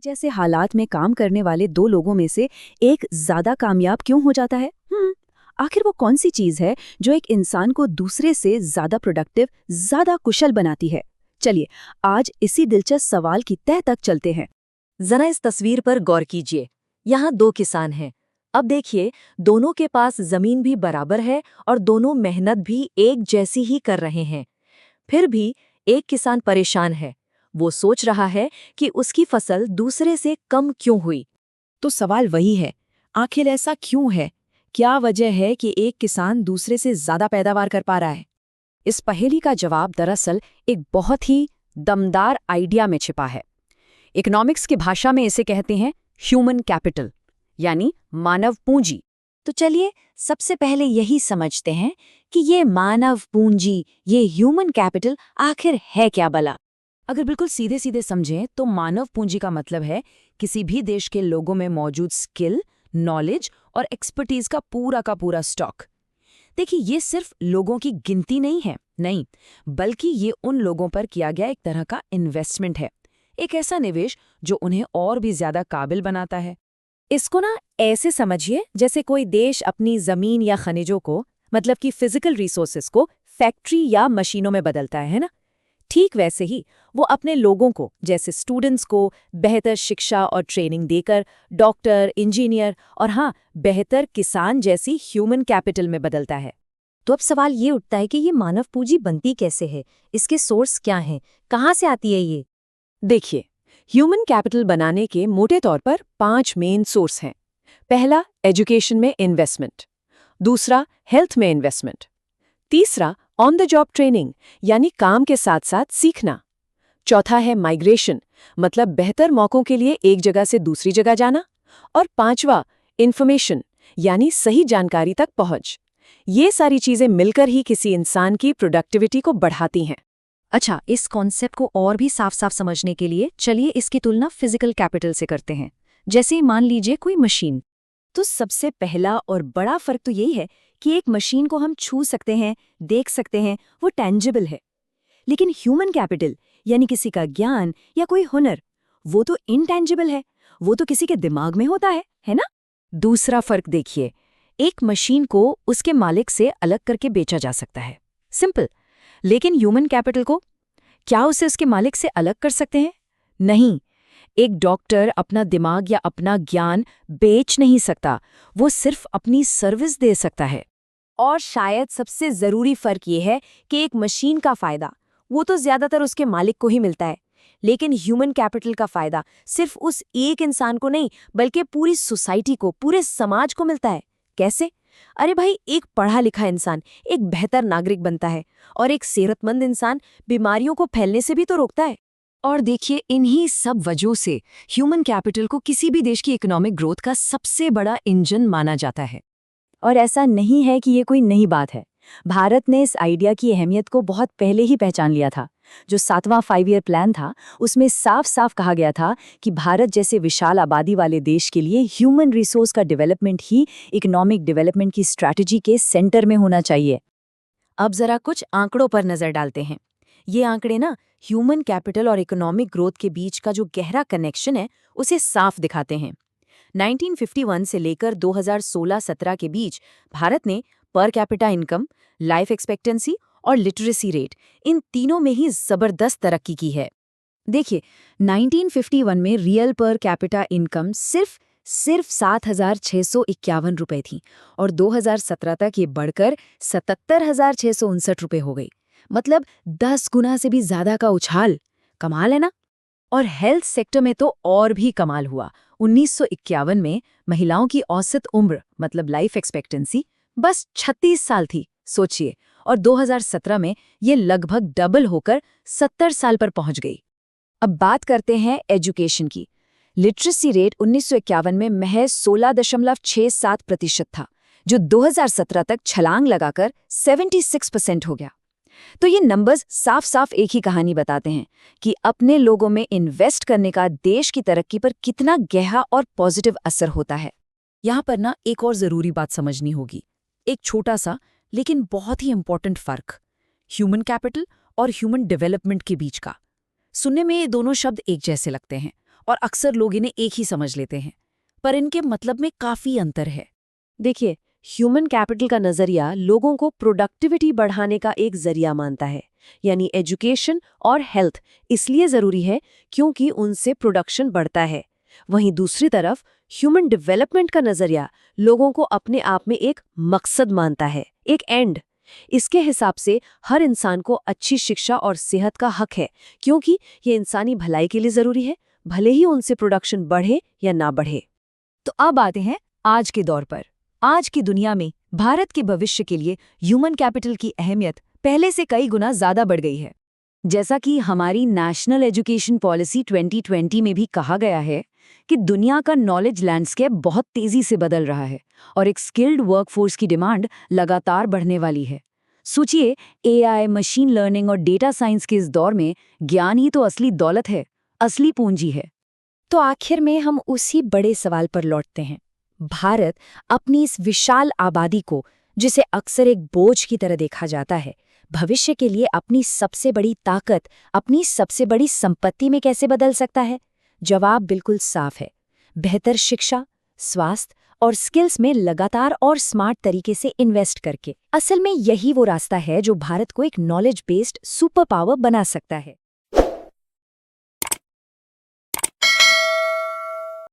जैसे हालात में काम करने वाले दो लोगों में से एक ज्यादा कामयाब क्यों हो जाता है? आखिर वो कौन सी चीज है जो एक इंसान को दूसरे से ज्यादा प्रोडक्टिव, ज्यादा कुशल बनाती है? चलिए आज इसी दिलचस्प सवाल की तह तक चलते हैं। जरा इस तस्वीर पर गौर कीजिए। यहाँ दो किसान हैं। अब देखिए, दोनों के पास जमीन भी बराबर है और दोनों मेहनत भी एक जैसी ही कर रहे हैं। फिर भी एक किसान परेशान है। वो सोच रहा है कि उसकी फसल दूसरे से कम क्यों हुई। तो सवाल वही है, आखिर ऐसा क्यों है? क्या वजह है कि एक किसान दूसरे से ज्यादा पैदावार कर पा रहा है? इस पहेली का जवाब दरअसल एक बहुत ही दमदार आइडिया में छिपा है। इकोनॉमिक्स की भाषा में इसे कहते हैं ह्यूमन कैपिटल, यानी मानव पूंजी। तो चलिए सबसे पहले यही समझते हैं कि ये मानव पूंजी, ये ह्यूमन कैपिटल आखिर है क्या भला। अगर बिल्कुल सीधे सीधे समझें तो मानव पूंजी का मतलब है किसी भी देश के लोगों में मौजूद स्किल, नॉलेज और एक्सपर्टीज का पूरा स्टॉक। देखिए, ये सिर्फ लोगों की गिनती नहीं, बल्कि ये उन लोगों पर किया गया एक तरह का इन्वेस्टमेंट है, एक ऐसा निवेश जो उन्हें और भी ज्यादा काबिल बनाता है। इसको ना ऐसे समझिए जैसे कोई देश अपनी जमीन या खनिजों को, मतलब कि फिजिकल रिसोर्सेज को फैक्ट्री या मशीनों में बदलता है ना? ठीक वैसे ही वो अपने लोगों को, जैसे स्टूडेंट्स को, बेहतर शिक्षा और ट्रेनिंग देकर डॉक्टर, इंजीनियर और हाँ, बेहतर किसान जैसी ह्यूमन कैपिटल में बदलता है। तो अब सवाल ये उठता है कि ये मानव पूंजी बनती कैसे है, इसके सोर्स क्या हैं, कहाँ से आती है ये? देखिए, ह्यूमन कैपिटल बनाने के मोटे तौर पर 5 मेन सोर्स हैं। पहला, एजुकेशन में इन्वेस्टमेंट। दूसरा, हेल्थ में इन्वेस्टमेंट। तीसरा, ऑन द जॉब ट्रेनिंग, यानी काम के साथ साथ सीखना। चौथा है माइग्रेशन, मतलब बेहतर मौकों के लिए एक जगह से दूसरी जगह जाना। और पांचवा, इंफॉर्मेशन, यानी सही जानकारी तक पहुंच। ये सारी चीजें मिलकर ही किसी इंसान की प्रोडक्टिविटी को बढ़ाती हैं। अच्छा, इस कॉन्सेप्ट को और भी साफ साफ समझने के लिए चलिए इसकी तुलना फिजिकल कैपिटल से करते हैं। जैसे मान लीजिए कोई मशीन। तो सबसे पहला और बड़ा फर्क तो यही है कि एक मशीन को हम छू सकते हैं, देख सकते हैं, वो टेंजिबल है। लेकिन ह्यूमन कैपिटल, यानी किसी का ज्ञान या कोई हुनर, वो तो इनटेंजिबल है, वो तो किसी के दिमाग में होता है ना? दूसरा फर्क देखिए, एक मशीन को उसके मालिक से अलग करके बेचा जा सकता है, सिंपल। लेकिन ह्यूमन कैपिटल को क्या उसे उसके मालिक से अलग कर सकते हैं? नहीं। एक डॉक्टर अपना दिमाग या अपना ज्ञान बेच नहीं सकता, वो सिर्फ अपनी सर्विस दे सकता है। और शायद सबसे जरूरी फर्क ये है कि एक मशीन का फायदा वो तो ज्यादातर उसके मालिक को ही मिलता है, लेकिन ह्यूमन कैपिटल का फायदा सिर्फ उस एक इंसान को नहीं, बल्कि पूरी सोसाइटी को, पूरे समाज को मिलता है। कैसे? अरे भाई, एक पढ़ा लिखा इंसान एक बेहतर नागरिक बनता है और एक सेहतमंद इंसान बीमारियों को फैलने से भी तो रोकता है। और देखिए, इन्हीं सब वजहों से ह्यूमन कैपिटल को किसी भी देश की इकोनॉमिक ग्रोथ का सबसे बड़ा इंजन माना जाता है। और ऐसा नहीं है कि ये कोई नई बात है। भारत ने इस आइडिया की अहमियत को बहुत पहले ही पहचान लिया था। जो 7वां 5 ईयर प्लान था, उसमें साफ साफ कहा गया था कि भारत जैसे विशाल आबादी वाले देश के लिए ह्यूमन रिसोर्स का डेवलपमेंट ही इकोनॉमिक डेवलपमेंट की स्ट्रैटेजी के सेंटर में होना चाहिए। अब जरा कुछ आंकड़ों पर नजर डालते हैं। ये आंकड़े ना ह्यूमन कैपिटल और इकोनॉमिक ग्रोथ के बीच का जो गहरा कनेक्शन है, उसे साफ दिखाते हैं। 1951 से लेकर 2016-17 के बीच भारत ने per capita income, life expectancy और लिटरेसी रेट, इन तीनों में ही जबरदस्त तरक्की की है। देखिए, 1951 में रियल पर कैपिटा इनकम सिर्फ 7,651 रुपए थी और 2017 तक ये बढ़कर 77,659 रुपए हो गई। मतलब 10 गुना से भी ज्यादा का उछाल। कमाल है ना? और हेल्थ सेक्टर में तो और भी कमाल हुआ। 1951 में महिलाओं की औसत उम्र, मतलब लाइफ एक्सपेक्टेंसी, बस 36 साल थी, सोचिए। और 2017 में ये लगभग डबल होकर 70 साल पर पहुंच गई। अब बात करते हैं एजुकेशन की। लिटरेसी रेट 1951 में महज 16.67% था, जो 2017 तक छलांग लगाकर 76% हो गया। तो ये नंबर्स साफ साफ एक ही कहानी बताते हैं कि अपने लोगों में इन्वेस्ट करने का देश की तरक्की पर कितना गहरा और पॉजिटिव असर होता है। यहाँ पर ना एक और जरूरी बात समझनी होगी, एक छोटा सा लेकिन बहुत ही इंपॉर्टेंट फर्क, ह्यूमन कैपिटल और ह्यूमन डेवलपमेंट के बीच का। सुनने में ये दोनों शब्द एक जैसे लगते हैं और अक्सर लोग इन्हें एक ही समझ लेते हैं, पर इनके मतलब में काफ़ी अंतर है। देखिए, ह्यूमन कैपिटल का नजरिया लोगों को प्रोडक्टिविटी बढ़ाने का एक जरिया मानता है, यानी एजुकेशन और हेल्थ इसलिए जरूरी है क्योंकि उनसे प्रोडक्शन बढ़ता है। वहीं दूसरी तरफ ह्यूमन डेवलपमेंट का नजरिया लोगों को अपने आप में एक मकसद मानता है, एक एंड। इसके हिसाब से हर इंसान को अच्छी शिक्षा और सेहत का हक है, क्योंकि ये इंसानी भलाई के लिए जरूरी है, भले ही उनसे प्रोडक्शन बढ़े या ना बढ़े। तो अब आते हैं आज के दौर पर। आज की दुनिया में भारत के भविष्य के लिए ह्यूमन कैपिटल की अहमियत पहले से कई गुना ज्यादा बढ़ गई है। जैसा कि हमारी नेशनल एजुकेशन पॉलिसी 2020 में भी कहा गया है कि दुनिया का नॉलेज लैंडस्केप बहुत तेजी से बदल रहा है और एक स्किल्ड वर्कफोर्स की डिमांड लगातार बढ़ने वाली है। सोचिए, एआई, मशीन लर्निंग और डेटा साइंस के इस दौर में ज्ञान ही तो असली दौलत है, असली पूंजी है। तो आखिर में हम उसी बड़े सवाल पर लौटते हैं। भारत अपनी इस विशाल आबादी को, जिसे अक्सर एक बोझ की तरह देखा जाता है, भविष्य के लिए अपनी सबसे बड़ी ताकत, अपनी सबसे बड़ी संपत्ति में कैसे बदल सकता है? जवाब बिल्कुल साफ है। बेहतर शिक्षा, स्वास्थ्य और स्किल्स में लगातार और स्मार्ट तरीके से इन्वेस्ट करके। असल में यही वो रास्ता है जो भारत को एक नॉलेज बेस्ड सुपर पावर बना सकता है।